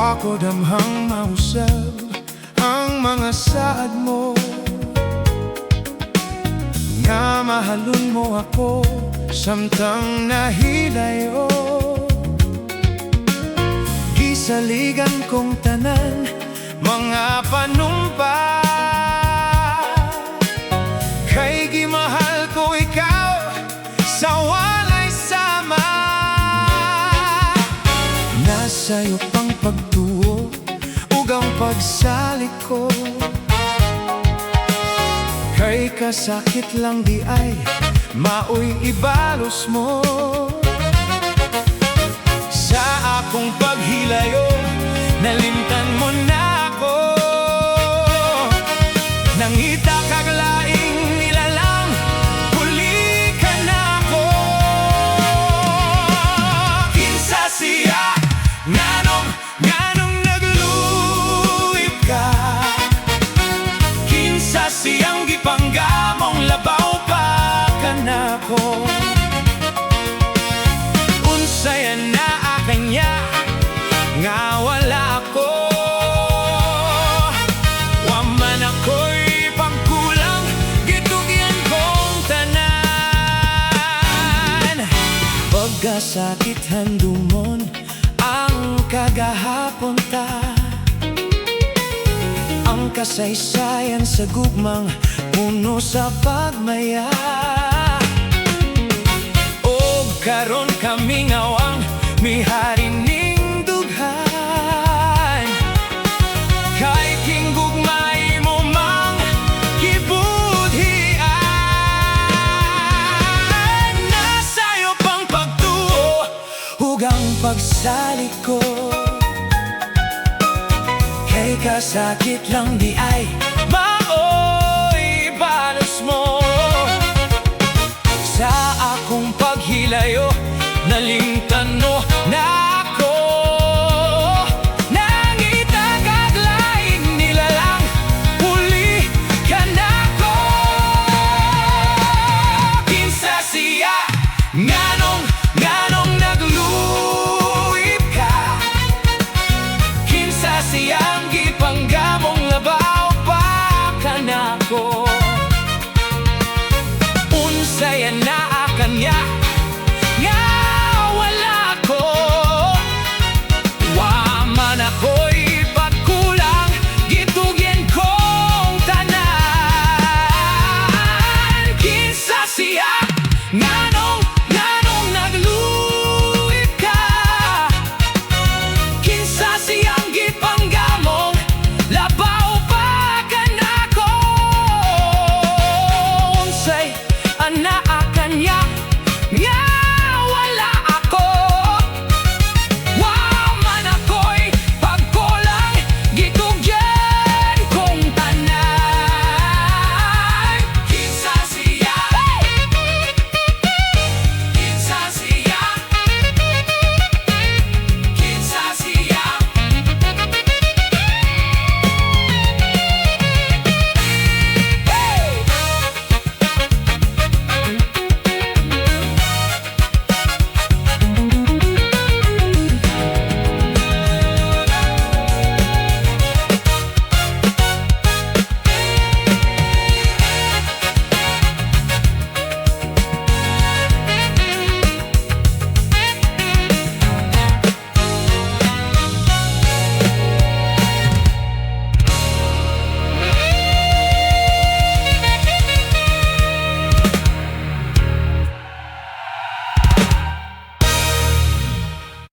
Ako damhang mausap ang mga saad mo, nga mahalon mo ako samtang nahilayo. Gisaligan kong tanan mga panumpa, kay gimahal ko ikaw sa walay sama. Nasa'yo pang pagtuo ug ang pagsalik ko, kay kasakit lang di ay maoy ibalos mo. Sa akong paghilayo, nalimtan mo na ako. Nangita kag laing nilalang, huli ka na ako. Kinsa siya, nganong nagluip ka? Kinsa siyang gipanggamong labaw pa ka na ko? Unsaya na akanya nga wala ako. Waman ako'y pagkulang, gitugyan kong tanan. Pagkasakit handumon ang kagahapon ta, ang kasaysayan sa gugmang puno sa pagmaya. O karon kami ngawang mihari ning dughan, kay king gugmay mo mang gibudhian. Nasa'yo pang pagtuo ug ang pagsalik ko, kay kasakit lang di ay maoy balos mo. Sa akong paghilayo, nalimtan